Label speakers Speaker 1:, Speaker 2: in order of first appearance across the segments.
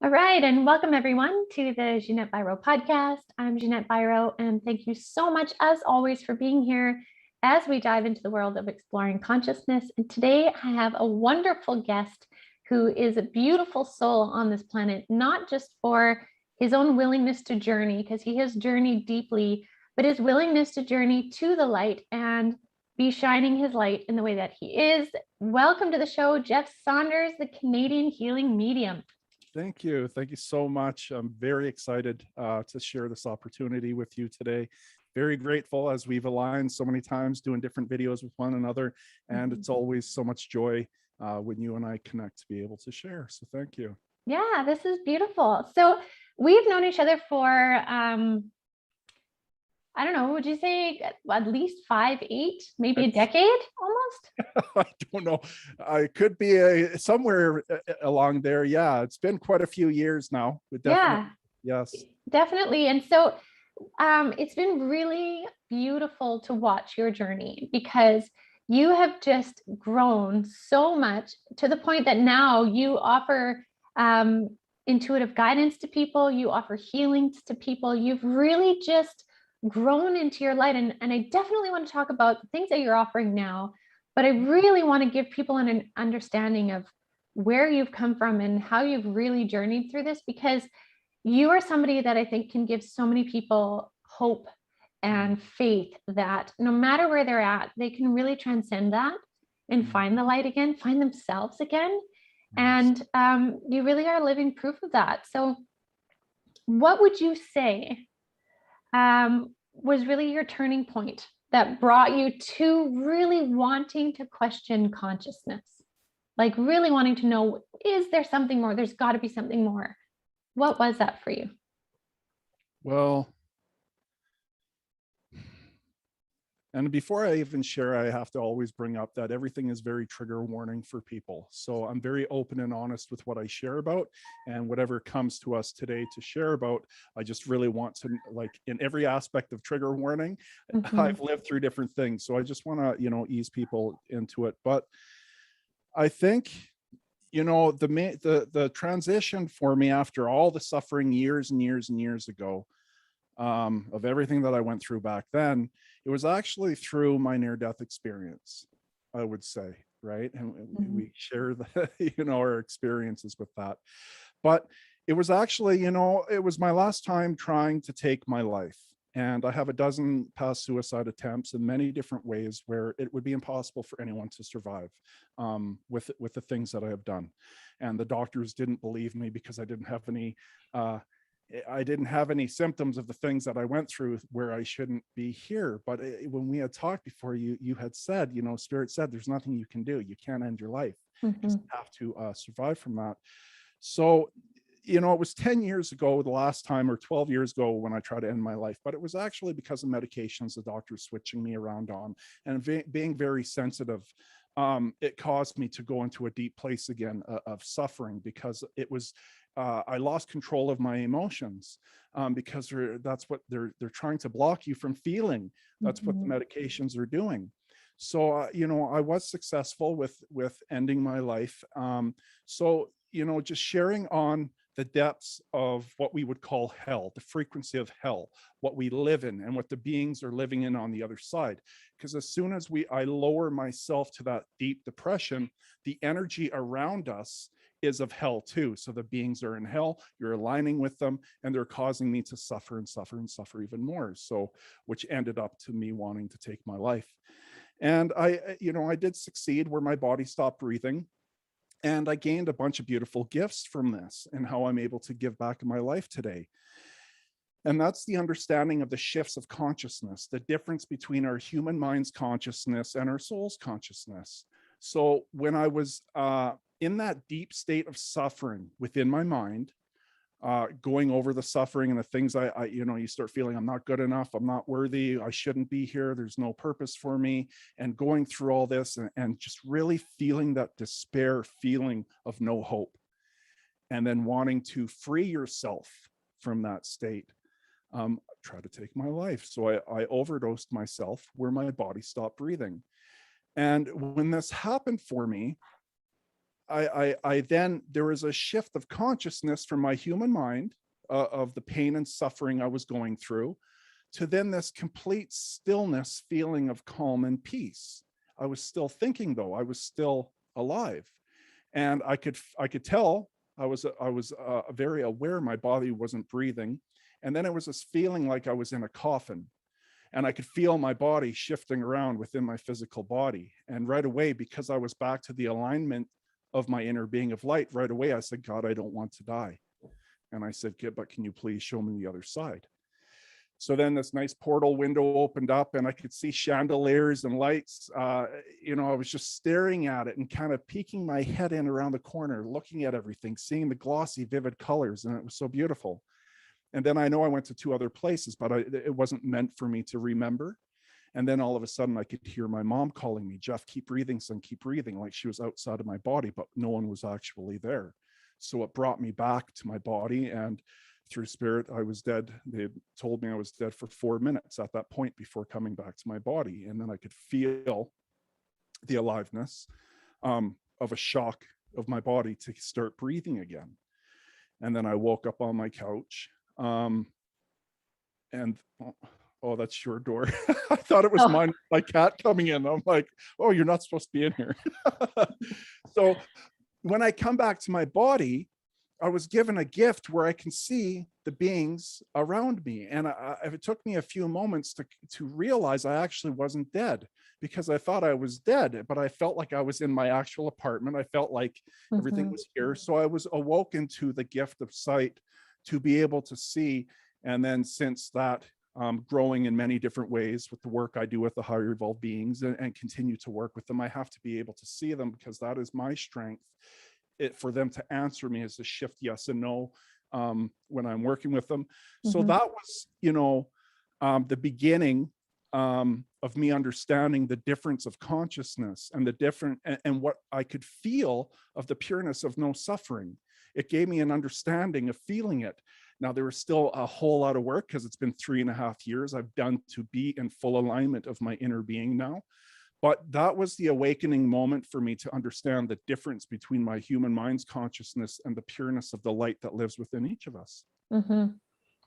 Speaker 1: All right, and welcome everyone to the Ginette Biro podcast. I'm Ginette Biro, and thank you so much, as always, for being here as we dive into the world of exploring consciousness. And today I have a wonderful guest who is a beautiful soul on this planet, not just for his own willingness to journey, because he has journeyed deeply, but his willingness to journey to the light and be shining his light in the way that he is. Welcome to the show, Jeff Saunders, the Canadian healing medium.
Speaker 2: Thank you. Thank you so much. I'm very excited to share this opportunity with you today. Very grateful as we've aligned so many times doing different videos with one another. And it's always so much joy when you and I connect to be able to share. So thank you.
Speaker 1: Yeah, this is beautiful. So we've known each other for, I don't know, would you say at least 5, 8, maybe a decade almost?
Speaker 2: I don't know. I could be somewhere along there. Yeah, it's been quite a few years now. But definitely, yes.
Speaker 1: Definitely. And so it's been really beautiful to watch your journey because you have just grown so much to the point that now you offer intuitive guidance to people, you offer healings to people. You've really just grown into your light. And I definitely want to talk about the things that you're offering now, but I really want to give people an understanding of where you've come from and how you've really journeyed through this, because you are somebody that I think can give so many people hope and faith that no matter where they're at, they can really transcend that and find the light again, find themselves again. And you really are living proof of that. So what would you say was really your turning point that brought you to really wanting to question consciousness? Like really wanting to know, is there something more? There's got to be something more. What was that for you?
Speaker 2: Well, and before I even share, I have to always bring up that everything is very trigger warning for people. So I'm very open and honest with what I share about, and whatever comes to us today to share about, I just really want to, like, in every aspect of trigger warning, I've lived through different things. So I just want to, ease people into it. But I think, the transition for me after all the suffering years and years and years ago, of everything that I went through back then, it was actually through my near-death experience, I would say, right? And we share the, our experiences with that. But it was actually, it was my last time trying to take my life. And I have a dozen past suicide attempts in many different ways where it would be impossible for anyone to survive with the things that I have done. And the doctors didn't believe me because I didn't have any symptoms of the things that I went through where I shouldn't be here. But when we had talked before, you had said, Spirit said, there's nothing you can do. You can't end your life. You just have to survive from that. So, it was 10 years ago, the last time, or 12 years ago when I tried to end my life, but it was actually because of medications the doctors switching me around on, and being very sensitive. It caused me to go into a deep place again of suffering, because it was, I lost control of my emotions, because that's what they're trying to block you from feeling. That's what the medications are doing. So, I was successful with ending my life. So, just sharing on the depths of what we would call hell, the frequency of hell, what we live in and what the beings are living in on the other side. Because as soon as I lower myself to that deep depression, the energy around us is of hell too. So the beings are in hell, you're aligning with them, and they're causing me to suffer and suffer and suffer even more. So, which ended up to me wanting to take my life. And I did succeed where my body stopped breathing. And I gained a bunch of beautiful gifts from this and how I'm able to give back in my life today. And that's the understanding of the shifts of consciousness, the difference between our human mind's consciousness and our soul's consciousness. So when I was in that deep state of suffering within my mind, going over the suffering and the things you start feeling, I'm not good enough, I'm not worthy, I shouldn't be here, there's no purpose for me, and going through all this and just really feeling that despair feeling of no hope, and then wanting to free yourself from that state, try to take my life. So I overdosed myself where my body stopped breathing. And when this happened for me, I then, there was a shift of consciousness from my human mind, of the pain and suffering I was going through, to then this complete stillness feeling of calm and peace. I was still thinking though, I was still alive. And I could tell I was very aware my body wasn't breathing. And then it was this feeling like I was in a coffin, and I could feel my body shifting around within my physical body. And right away, because I was back to the alignment of my inner being of light, right away I said, God, I don't want to die. And I said, but can you please show me the other side? So then this nice portal window opened up, and I could see chandeliers and lights. I was just staring at it and kind of peeking my head in around the corner, looking at everything, seeing the glossy, vivid colors, and it was so beautiful. And then I know I went to 2 other places, but it wasn't meant for me to remember. And then all of a sudden I could hear my mom calling me, Jeff, keep breathing, son, keep breathing, like she was outside of my body, but no one was actually there. So it brought me back to my body, and through spirit, I was dead. They told me I was dead for 4 minutes at that point before coming back to my body. And then I could feel the aliveness of a shock of my body to start breathing again. And then I woke up on my couch. And oh, that's your door. I thought it was my cat coming in. I'm like, oh, you're not supposed to be in here. So when I come back to my body, I was given a gift where I can see the beings around me. And it took me a few moments to realize I actually wasn't dead, because I thought I was dead, but I felt like I was in my actual apartment. I felt like everything was here. So I was awoken to the gift of sight to be able to see. And then since that, growing in many different ways with the work I do with the higher evolved beings, and continue to work with them, I have to be able to see them, because that is my strength. For them to answer me is to shift yes and no when I'm working with them. So that was, the beginning of me understanding the difference of consciousness, and the different, and what I could feel of the pureness of no suffering. It gave me an understanding of feeling it. Now, there was still a whole lot of work, because it's been 3.5 years I've done to be in full alignment of my inner being now. But that was the awakening moment for me to understand the difference between my human mind's consciousness and the pureness of the light that lives within each of us.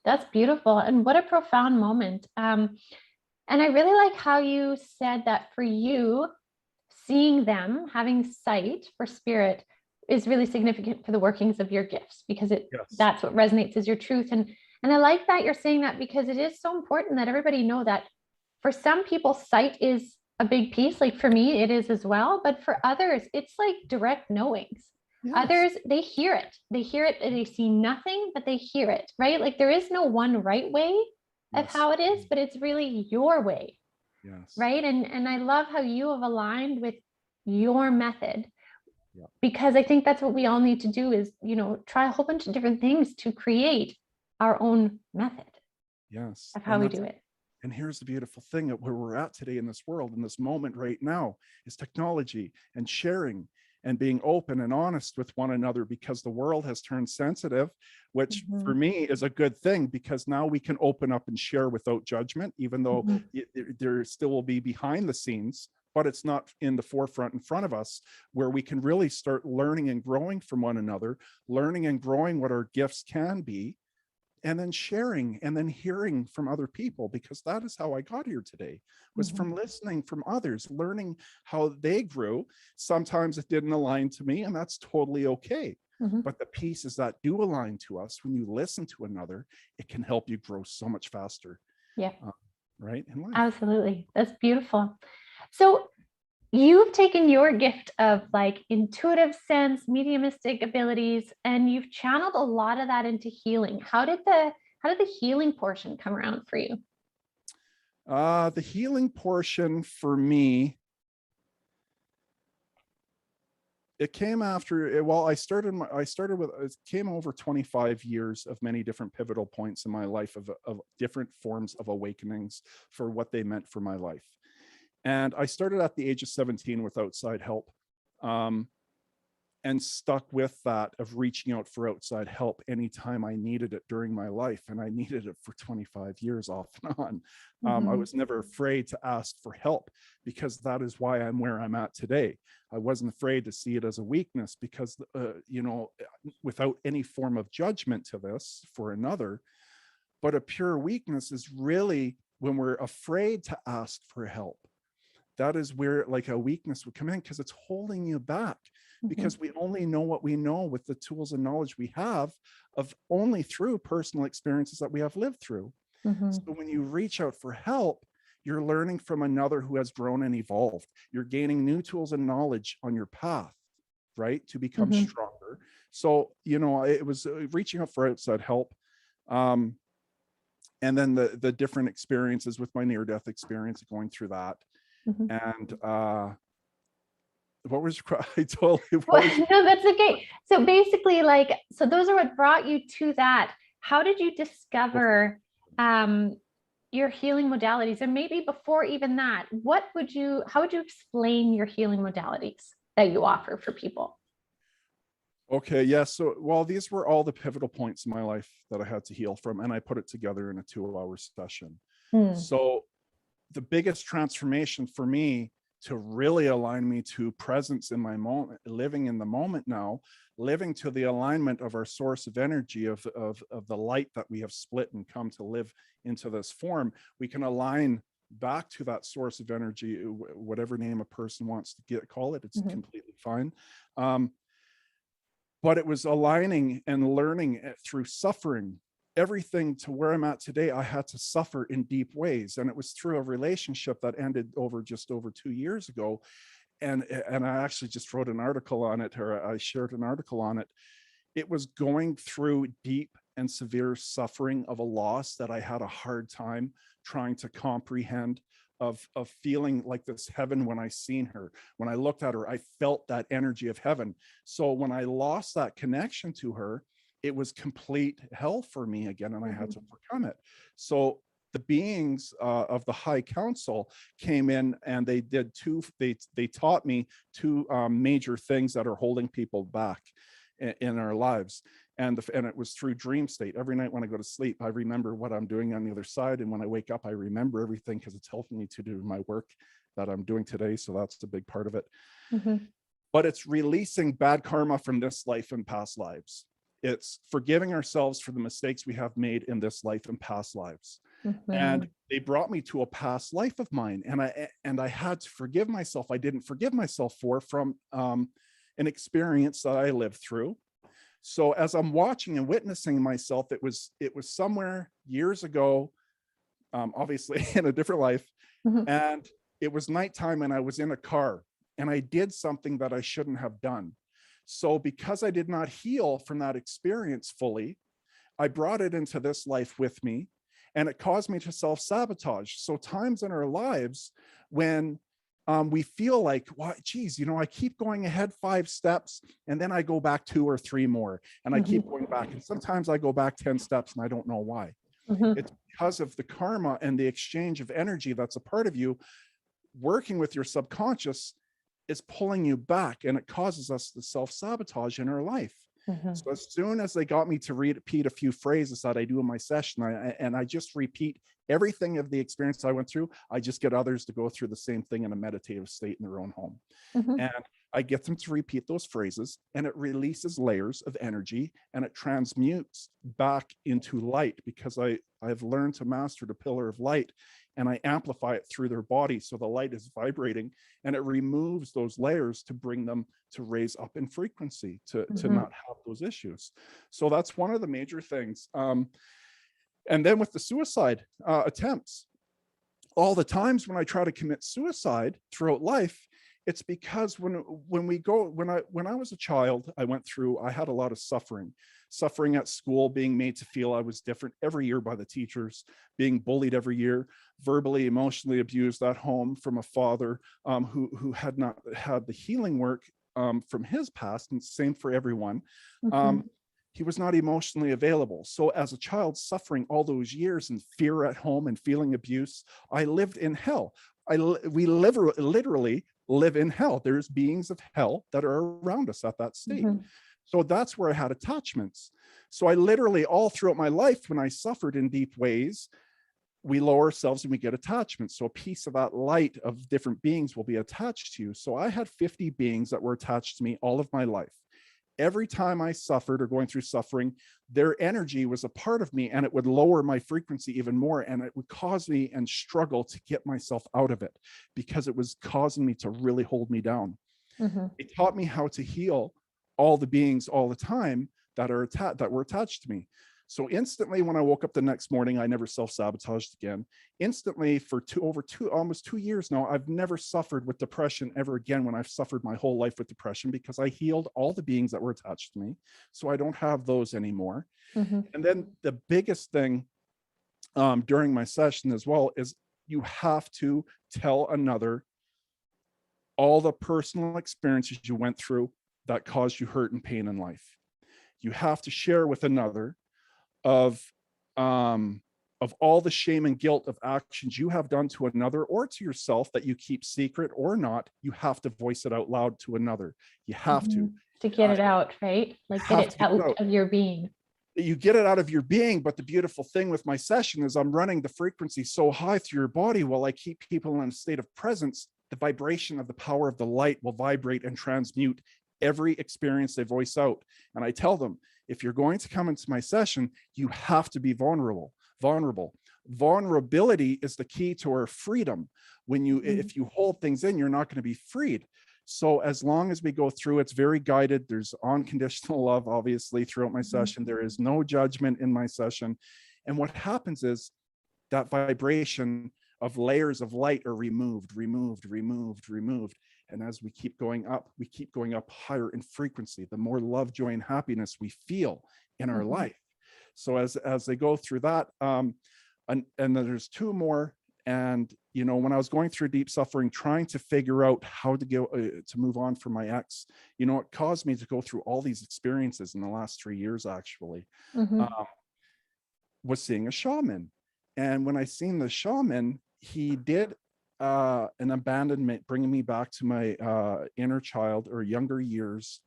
Speaker 1: That's beautiful. And what a profound moment. And I really like how you said that for you, seeing them, having sight for spirit, is really significant for the workings of your gifts, because that's what resonates as your truth. And I like that you're saying that, because it is so important that everybody know that for some people, sight is a big piece. Like for me, it is as well. But for others, it's like direct knowings. Others, they hear it. They hear it. They see nothing, but they hear it, right? Like there is no one right way of how it is, but it's really your way. Right. And I love how you have aligned with your method, because I think that's what we all need to do is, try a whole bunch of different things to create our own method of how we do it.
Speaker 2: And here's the beautiful thing, that where we're at today in this world, in this moment right now, is technology and sharing and being open and honest with one another, because the world has turned sensitive, which for me is a good thing, because now we can open up and share without judgment, even though there still will be behind the scenes, but it's not in the forefront in front of us, where we can really start learning and growing from one another, learning and growing what our gifts can be, and then sharing and then hearing from other people, because that is how I got here today, was from listening from others, learning how they grew. Sometimes it didn't align to me, and that's totally okay. But the pieces that do align to us, when you listen to another, it can help you grow so much faster. Right? In life.
Speaker 1: Absolutely. That's beautiful. So you've taken your gift of like intuitive sense, mediumistic abilities, and you've channeled a lot of that into healing. How did the healing portion come around for you?
Speaker 2: The healing portion for me, it came after, well, it came over 25 years of many different pivotal points in my life of different forms of awakenings for what they meant for my life. And I started at the age of 17 with outside help. And and stuck with that of reaching out for outside help anytime I needed it during my life. And I needed it for 25 years off and on. I was never afraid to ask for help, because that is why I'm where I'm at today. I wasn't afraid to see it as a weakness, because, without any form of judgment to this for another, but a pure weakness is really when we're afraid to ask for help. That is where like a weakness would come in, because it's holding you back, because we only know what we know with the tools and knowledge we have of only through personal experiences that we have lived through. So when you reach out for help, you're learning from another who has grown and evolved. You're gaining new tools and knowledge on your path, right, to become stronger. So, it was reaching out for outside help. And then the different experiences with my near-death experience, going through that. And what was I totally
Speaker 1: no, that's okay. So basically, so those are what brought you to that. How did you discover your healing modalities? And maybe before even that, how would you explain your healing modalities that you offer for people?
Speaker 2: Okay, yeah. So, well, these were all the pivotal points in my life that I had to heal from, and I put it together in a 2-hour session. So the biggest transformation for me to really align me to presence in my moment, living in the moment now, living to the alignment of our source of energy, of the light that we have split and come to live into this form, we can align back to that source of energy, whatever name a person wants to call it, it's completely fine. But it was aligning and learning through suffering. Everything to where I'm at today, I had to suffer in deep ways. And it was through a relationship that ended just over 2 years ago. And I actually just wrote an article on it, or I shared an article on it. It was going through deep and severe suffering of a loss that I had a hard time trying to comprehend, of feeling like this heaven when I seen her. When I looked at her, I felt that energy of heaven. So when I lost that connection to her, it was complete hell for me again, and I had to overcome it. So the beings of the High Council came in, and they did they taught me two major things that are holding people back in our lives. And it was through dream state. Every night when I go to sleep, I remember what I'm doing on the other side. And when I wake up, I remember everything, because it's helping me to do my work that I'm doing today. So that's a big part of it. But it's releasing bad karma from this life and past lives. It's forgiving ourselves for the mistakes we have made in this life and past lives. And they brought me to a past life of mine, and I had to forgive myself. I didn't forgive myself from an experience that I lived through. So as I'm watching and witnessing myself, it was somewhere years ago, obviously in a different life, and it was nighttime, and I was in a car, and I did something that I shouldn't have done. So because I did not heal from that experience fully, I brought it into this life with me, and it caused me to self-sabotage. So times in our lives when we feel like, well, geez, I keep going ahead 5 steps, and then I go back 2 or 3 more, and I keep going back. And sometimes I go back 10 steps, and I don't know why. It's because of the karma and the exchange of energy that's a part of you working with your subconscious is pulling you back, and it causes us to self-sabotage in our life. So as soon as they got me to repeat a few phrases that I do in my session, I just repeat everything of the experience I went through, I just get others to go through the same thing in a meditative state in their own home. And I get them to repeat those phrases, and it releases layers of energy, and it transmutes back into light, because I've learned to master the pillar of light, and I amplify it through their body. So the light is vibrating, and it removes those layers to bring them to raise up in frequency, to not have those issues. So that's one of the major things. And then with the suicide attempts, all the times when I try to commit suicide throughout life, it's because when I was a child, I had a lot of suffering at school, being made to feel I was different every year by the teachers, being bullied every year, verbally, emotionally abused at home from a father who had not had the healing work from his past, and same for everyone. He was not emotionally available. So as a child, suffering all those years and fear at home and feeling abuse, I lived in hell. We literally live in hell. There's beings of hell that are around us at that state.
Speaker 1: Mhm.
Speaker 2: So that's where I had attachments. So I literally, all throughout my life, when I suffered in deep ways, we lower ourselves and we get attachments. So a piece of that light of different beings will be attached to you. So I had 50 beings that were attached to me all of my life. Every time I suffered or going through suffering, their energy was a part of me, and it would lower my frequency even more, and it would cause me and struggle to get myself out of it because it was causing me to really hold me down.
Speaker 1: Mhm.
Speaker 2: It taught me how to heal all the beings all the time that were attached to me. So instantly, when I woke up the next morning, I never self-sabotaged again. Instantly, for almost 2 years now, I've never suffered with depression ever again, when I've suffered my whole life with depression, because I healed all the beings that were attached to me. So I don't have those anymore.
Speaker 1: Mhm.
Speaker 2: And then the biggest thing during my session as well is you have to tell another all the personal experiences you went through that caused you hurt and pain in life. You have to share with another of um, of all the shame and guilt of actions you have done to another or to yourself that you keep secret or not. You have to voice it out loud to another. You have to.
Speaker 1: Mhm. To get it out, right? Like get
Speaker 2: Have
Speaker 1: it
Speaker 2: to get it
Speaker 1: out
Speaker 2: out.
Speaker 1: of your being.
Speaker 2: You get it out of your being. But the beautiful thing with my session is I'm running the frequency so high through your body while I keep people in a state of presence. The vibration of the power of the light will vibrate and transmute every experience they voice out. And I tell them, if you're going to come into my session, you have to be vulnerable. Vulnerability is the key to our freedom. If you hold things in, you're not going to be freed. So as long as we go through, it's very guided. There's unconditional love, obviously, throughout my session. There is no judgment in my session. And what happens is that vibration of layers of light are removed. And as we keep going up higher in frequency, the more love, joy, and happiness we feel in our life. So as they go through that, and then there's two more. And when I was going through deep suffering, trying to figure out how to go to move on from my ex, it caused me to go through all these experiences in the last 3 years, actually. Was seeing a shaman. And when I seen the shaman, he did an abandonment, bringing me back to my inner child or younger years,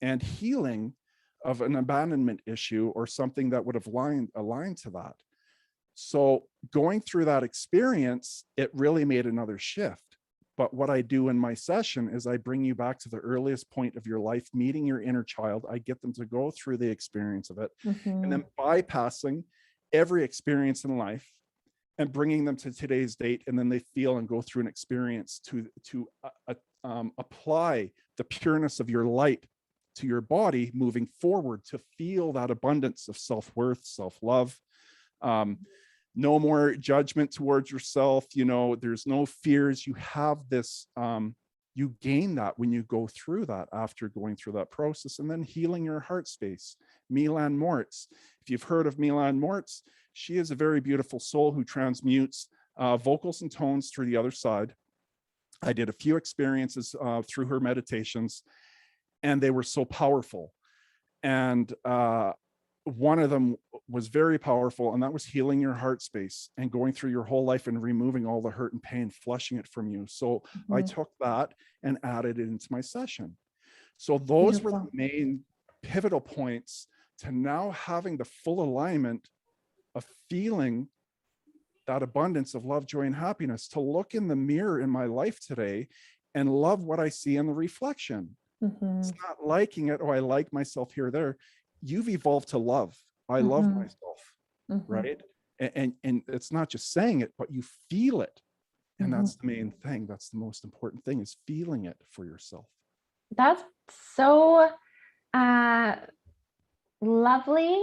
Speaker 2: and healing of an abandonment issue or something that would have aligned to that. So going through that experience, it really made another shift. But what I do in my session is I bring you back to the earliest point of your life, meeting your inner child. I get them to go through the experience of it, and then bypassing every experience in life and bringing them to today's date. And then they feel and go through an experience to apply the pureness of your light to your body moving forward, to feel that abundance of self-worth, self-love. No more judgment towards yourself. There's no fears. You have this, you gain that when you go through that, after going through that process. And then healing your heart space. Milan Moritz. If you've heard of Milan Moritz, she is a very beautiful soul who transmutes vocals and tones through the other side. I did a few experiences through her meditations, and they were so powerful. And one of them was very powerful, and that was healing your heart space and going through your whole life and removing all the hurt and pain, flushing it from you. So I took that and added it into my session. So those were the main pivotal points to now having the full alignment of feeling that abundance of love, joy, and happiness, to look in the mirror in my life today and love what I see in the reflection. It's not liking it, oh, I like myself here or there. You've evolved to love. I love myself, right? And it's not just saying it, but you feel it. And that's the main thing. That's the most important thing, is feeling it for yourself.
Speaker 1: That's so lovely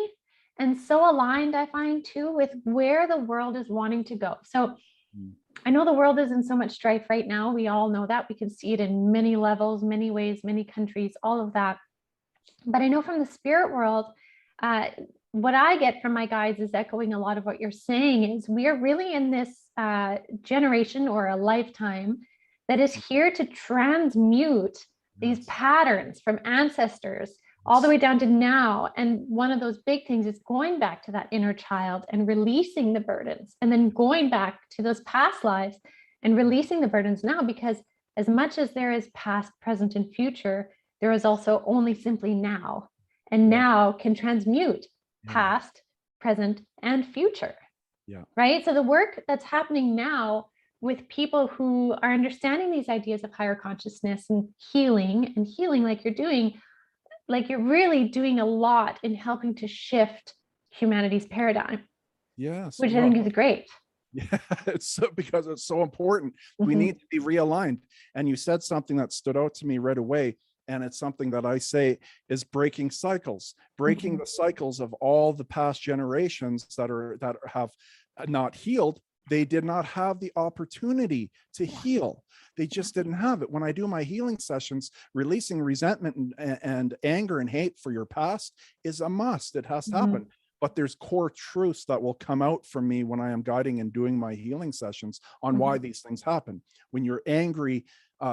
Speaker 1: and so aligned, I find, too, with where the world is wanting to go. So I know the world is in so much strife right now. We all know that. We can see it in many levels, many ways, many countries, all of that. But I know from the spirit world, what I get from my guides is echoing a lot of what you're saying, is we are really in this generation or a lifetime that is here to transmute these patterns from ancestors all the way down to now. And one of those big things is going back to that inner child and releasing the burdens, and then going back to those past lives and releasing the burdens now, because as much as there is past, present, and future, there is also only simply now. And
Speaker 2: Yeah.
Speaker 1: now can transmute
Speaker 2: Yeah.
Speaker 1: past, present, and future.
Speaker 2: Yeah.
Speaker 1: Right. So the work that's happening now with people who are understanding these ideas of higher consciousness and healing like you're doing, like you're really doing a lot in helping to shift humanity's paradigm.
Speaker 2: Yes.
Speaker 1: Which I
Speaker 2: Well,
Speaker 1: think is great.
Speaker 2: yeah, it's so, because it's so important. We
Speaker 1: Mhm.
Speaker 2: need to be realigned. And you said something that stood out to me right away. And it's something that I say is breaking cycles, breaking
Speaker 1: Mhm.
Speaker 2: the cycles of all the past generations that have not healed. They did not have the opportunity to heal. They just didn't have it. When I do my healing sessions, releasing resentment and anger and hate for your past is a must. It has to happen.
Speaker 1: Mhm.
Speaker 2: But there's core truths that will come out from me when I am guiding and doing my healing sessions on why
Speaker 1: Mhm.
Speaker 2: these things happen. When you're angry,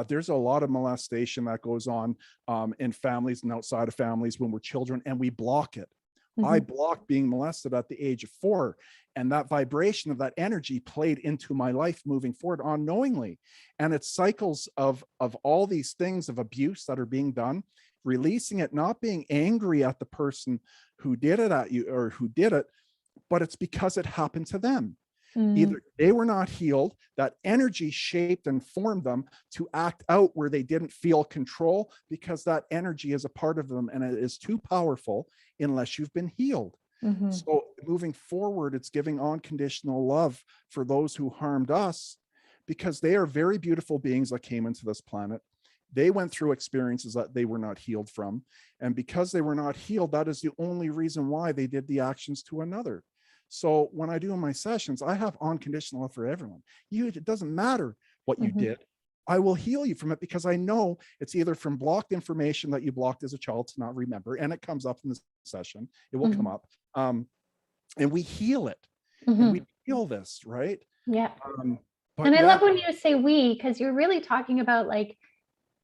Speaker 2: there's a lot of molestation that goes on in families and outside of families when we're children, and we block it. I
Speaker 1: Mhm.
Speaker 2: blocked being molested at the age of 4, and that vibration of that energy played into my life moving forward unknowingly. And it's cycles of all these things of abuse that are being done, releasing it, not being angry at the person who did it at you or who did it, but it's because it happened to them. Either they were not healed, that energy shaped and formed them to act out where they didn't feel control, because that energy is a part of them and it is too powerful unless you've been healed.
Speaker 1: Mhm.
Speaker 2: So moving forward, it's giving unconditional love for those who harmed us, because they are very beautiful beings that came into this planet. They went through experiences that they were not healed from. And because they were not healed, that is the only reason why they did the actions to another. So when I do my sessions, I have unconditional love for everyone. It doesn't matter what you
Speaker 1: Mhm.
Speaker 2: did. I will heal you from it, because I know it's either from blocked information that you blocked as a child to not remember, and it comes up in the session. It will come
Speaker 1: Mhm.
Speaker 2: up, and we heal it, and we
Speaker 1: Mhm.
Speaker 2: heal this, right?
Speaker 1: Yeah.
Speaker 2: But
Speaker 1: And I
Speaker 2: yeah,
Speaker 1: love when you say we, because you're really talking about like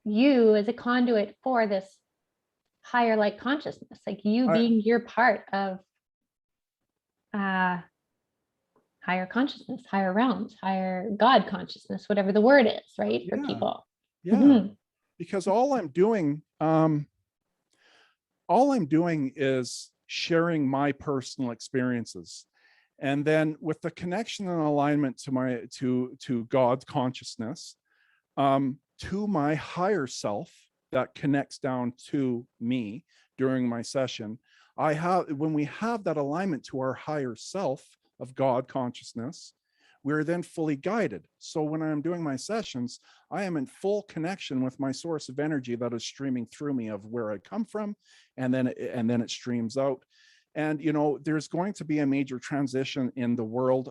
Speaker 1: you as a conduit for this higher light consciousness, like you
Speaker 2: I,
Speaker 1: being your part of uh higher consciousness, higher realms, higher God consciousness, whatever the word is, right? For
Speaker 2: yeah,
Speaker 1: people.
Speaker 2: yeah,
Speaker 1: Mhm.
Speaker 2: because all I'm doing is sharing my personal experiences. And then with the connection and alignment to my to God consciousness, to my higher self that connects down to me during my session, I have when we have that alignment to our higher self of God consciousness, we're then fully guided. So when I'm doing my sessions, I am in full connection with my source of energy that is streaming through me of where I come from, and then it streams out. And there's going to be a major transition in the world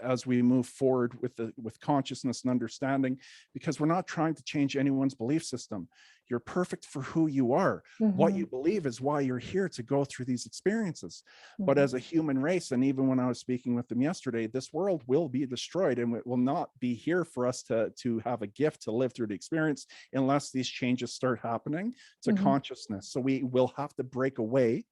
Speaker 2: as we move forward with consciousness and understanding, because we're not trying to change anyone's belief system. You're perfect for who you are. What you
Speaker 1: Mhm.
Speaker 2: believe is why you're here, to go through these experiences. But
Speaker 1: Mhm.
Speaker 2: as a human race, and even when I was speaking with them yesterday, this world will be destroyed, and it will not be here for us to have a gift to live through the experience unless these changes start happening to
Speaker 1: Mhm.
Speaker 2: consciousness. So we will have to break away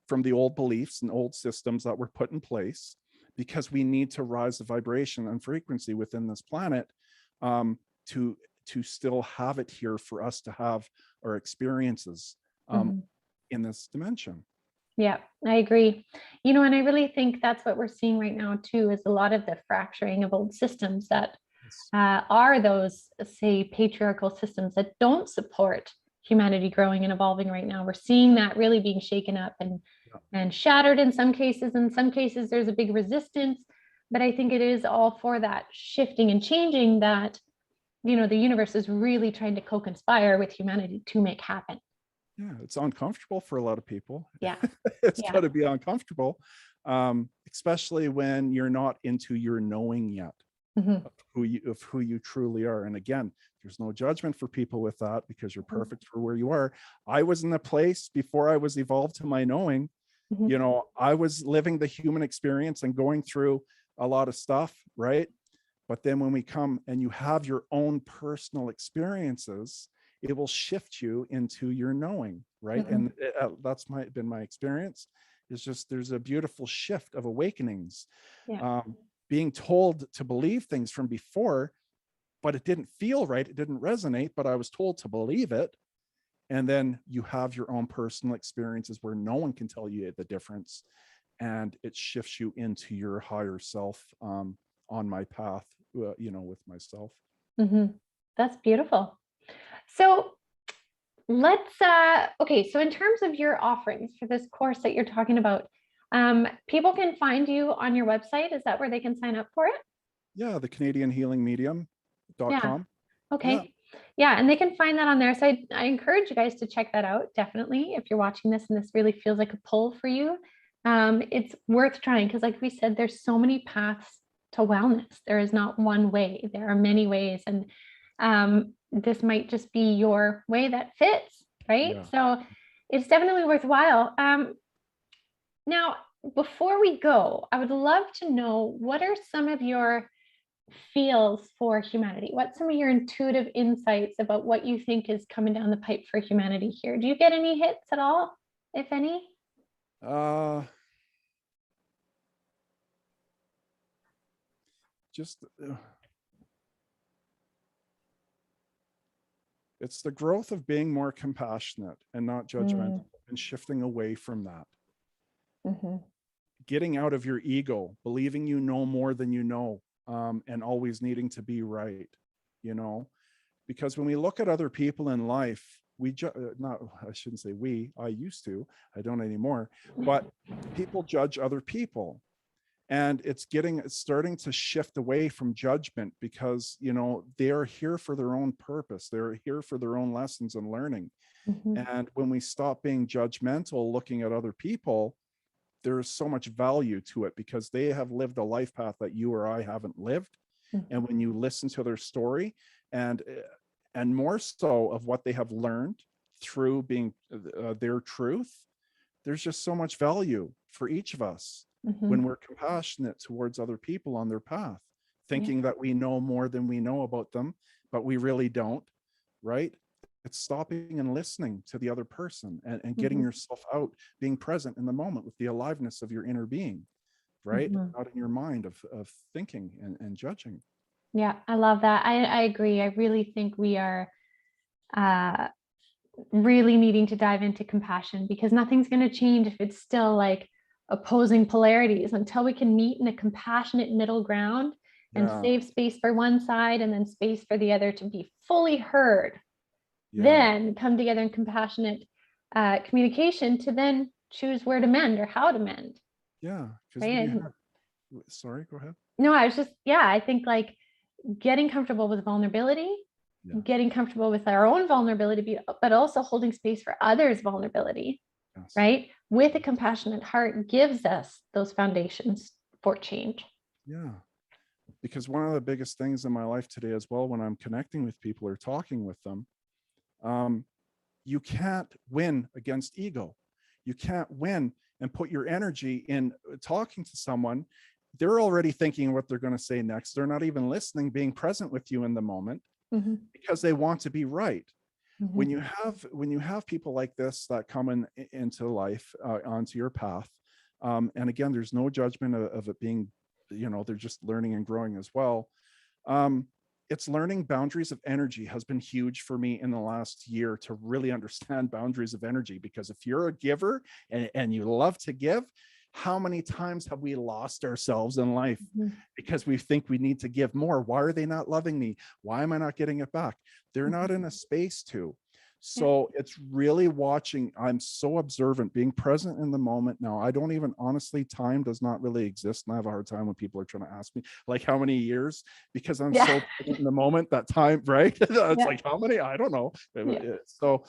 Speaker 2: from the old beliefs and old systems that were put in place, because we need to rise the vibration and frequency within this planet, um, to still have it here for us to have our experiences
Speaker 1: Mhm.
Speaker 2: in this dimension.
Speaker 1: Yeah, I agree. And I really think that's what we're seeing right now too, is a lot of the fracturing of old systems that
Speaker 2: Yes.
Speaker 1: are those, say, patriarchal systems that don't support humanity growing and evolving right now. We're seeing that really being shaken up
Speaker 2: Yeah.
Speaker 1: and shattered in some cases. In some cases, there's a big resistance, but I think it is all for that shifting and changing that, the universe is really trying to co-conspire with humanity to make happen.
Speaker 2: Yeah, it's uncomfortable for a lot of people.
Speaker 1: Yeah.
Speaker 2: It's
Speaker 1: Yeah.
Speaker 2: got to be uncomfortable, especially when you're not into your knowing yet
Speaker 1: Mhm.
Speaker 2: of who you truly are. And again, there's no judgment for people with that, because you're perfect for where you are. I was in a place before I was evolved to my knowing.
Speaker 1: Mhm.
Speaker 2: I was living the human experience and going through a lot of stuff, right? But then when we come and you have your own personal experiences, it will shift you into your knowing, right?
Speaker 1: Mhm.
Speaker 2: And that's been my experience. It's just there's a beautiful shift of awakenings.
Speaker 1: Yeah.
Speaker 2: Being told to believe things from before, but it didn't feel right. It didn't resonate, but I was told to believe it. And then you have your own personal experiences where no one can tell you the difference. And it shifts you into your higher self, on my path, with myself.
Speaker 1: That's beautiful. So let's, okay, so in terms of your offerings for this course that you're talking about, people can find you on your website. Is that where they can sign up for it?
Speaker 2: Yeah, the CanadianHealingMedium.com.
Speaker 1: Yeah. Okay.
Speaker 2: Yeah.
Speaker 1: Yeah, and they can find that on there. So I encourage you guys to check that out, definitely. If you're watching this and this really feels like a pull for you, it's worth trying, because like we said, there's so many paths to wellness. There is not one way. There are many ways. And this might just be your way that fits, right?
Speaker 2: Yeah.
Speaker 1: So it's definitely worthwhile. Now, before we go, I would love to know, what are some of your feels for humanity? What's some of your intuitive insights about what you think is coming down the pipe for humanity here? Do you get any hits at all, if any?
Speaker 2: Just it's the growth of being more compassionate and not judgmental, and shifting away from that. Getting out of your ego, believing you know more than you know, and always needing to be right, because when we look at other people in life, I shouldn't say I used to, I don't anymore, but people judge other people. And it's starting to shift away from judgment, because, they're here for their own purpose. They're here for their own lessons and learning. And when we stop being judgmental, looking at other people, there's so much value to it, because they have lived a life path that you or I haven't lived. And when you listen to their story, and more so of what they have learned through being their truth, there's just so much value for each of us when we're compassionate towards other people on their path, thinking that we know more than we know about them, but we really don't, right? It's stopping and listening to the other person, and getting yourself out, being present in the moment with the aliveness of your inner being, right? Not in your mind of thinking and judging.
Speaker 1: Yeah, I love that. I agree. I really think we are really needing to dive into compassion, because nothing's going to change if it's still like opposing polarities. Until we can meet in a compassionate middle ground and save space for one side and then space for the other to be fully heard, then come together in compassionate communication to then choose where to mend or how to mend.
Speaker 2: Yeah.
Speaker 1: Right?
Speaker 2: Sorry, go ahead.
Speaker 1: No, I was just, I think like getting comfortable with vulnerability, getting comfortable with our own vulnerability, but also holding space for others' vulnerability, right? With a compassionate heart gives us those foundations for change.
Speaker 2: Yeah. Because one of the biggest things in my life today as well, when I'm connecting with people or talking with them, you can't win against ego. You can't win and put your energy in talking to someone. They're already thinking what they're going to say next. They're not even listening, being present with you in the moment, because they want to be right. When you have people like this that come into life, onto your path, and again, there's no judgment of it being, they're just learning and growing as well. It's learning boundaries of energy has been huge for me in the last year, to really understand boundaries of energy. Because if you're a giver and you love to give, how many times have we lost ourselves in life because we think we need to give more? Why are they not loving me? Why am I not getting it back? They're not in a space to. So it's really watching. I'm so observant, being present in the moment now. I don't even, honestly, time does not really exist. And I have a hard time when people are trying to ask me like how many years, because I'm so present in the moment, that time, right? It's like, how many? I don't know. So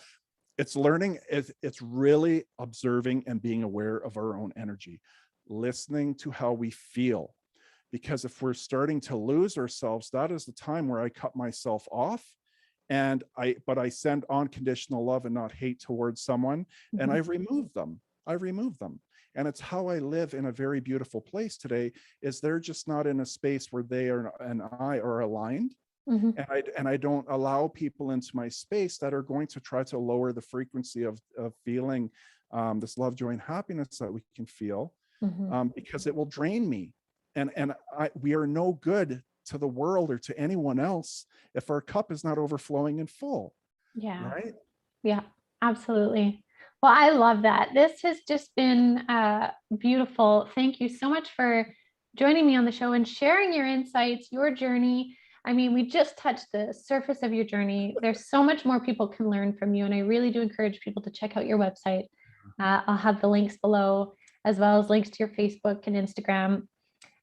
Speaker 2: it's learning. It's really observing and being aware of our own energy, listening to how we feel. Because if we're starting to lose ourselves, that is the time where I cut myself off. And I send unconditional love and not hate towards someone. And I remove them. And it's how I live in a very beautiful place today, is they're just not in a space where they are and I are aligned. And I don't allow people into my space that are going to try to lower the frequency of feeling this love, joy, and happiness that we can feel, because it will drain me. And we are no good to the world or to anyone else if our cup is not overflowing and full.
Speaker 1: Yeah.
Speaker 2: Right.
Speaker 1: Yeah, absolutely. Well, I love that. This has just been beautiful. Thank you so much for joining me on the show and sharing your insights, your journey. I mean, we just touched the surface of your journey. There's so much more people can learn from you. And I really do encourage people to check out your website. I'll have the links below, as well as links to your Facebook and Instagram.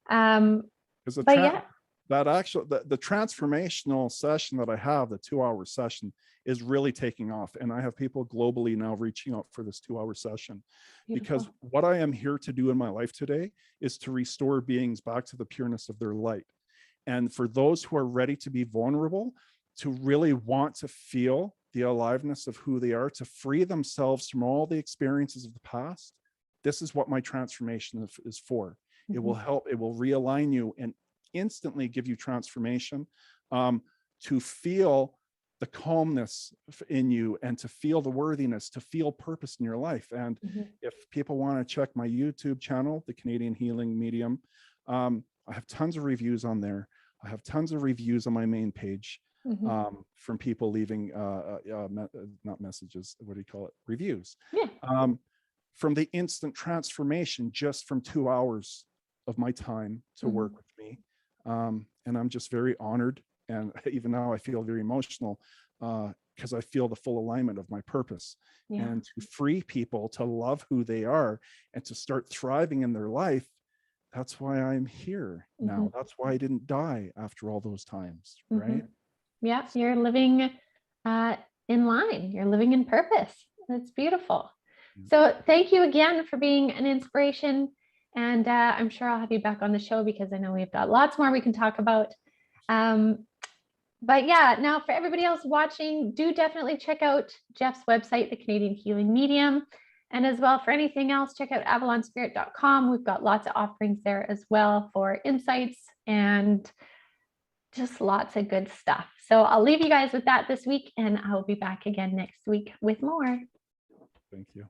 Speaker 1: But yeah.
Speaker 2: That actual, the transformational session that I have, the 2-hour session, is really taking off. And I have people globally now reaching out for this 2-hour session. Beautiful. Because what I am here to do in my life today is to restore beings back to the pureness of their light. And for those who are ready to be vulnerable, to really want to feel the aliveness of who they are, to free themselves from all the experiences of the past, this is what my transformation is for. Mm-hmm. It will help, it will realign you and instantly give you transformation, to feel the calmness in you and to feel the worthiness, to feel purpose in your life. And mm-hmm. if people want to check my YouTube channel, The Canadian Healing Medium, I have tons of reviews on there. I have tons of reviews on my main page, mm-hmm. From people leaving, not messages, what do you call it? Reviews. Yeah. From the instant transformation, just from 2 hours of my time to mm-hmm. work with me. And I'm just very honored. And even now I feel very emotional because I feel the full alignment of my purpose. Yeah. And to free people to love who they are and to start thriving in their life. That's why I'm here now. Mm-hmm. That's why I didn't die after all those times, right?
Speaker 1: Mm-hmm. Yeah, you're living in line. You're living in purpose. That's beautiful. Mm-hmm. So thank you again for being an inspiration. And I'm sure I'll have you back on the show because I know we've got lots more we can talk about. But yeah, now for everybody else watching, do definitely check out Jeff's website, The Canadian Healing Medium. And as well, for anything else, check out avalonspirit.com. We've got lots of offerings there as well for insights and just lots of good stuff. So I'll leave you guys with that this week, and I'll be back again next week with more.
Speaker 2: Thank you.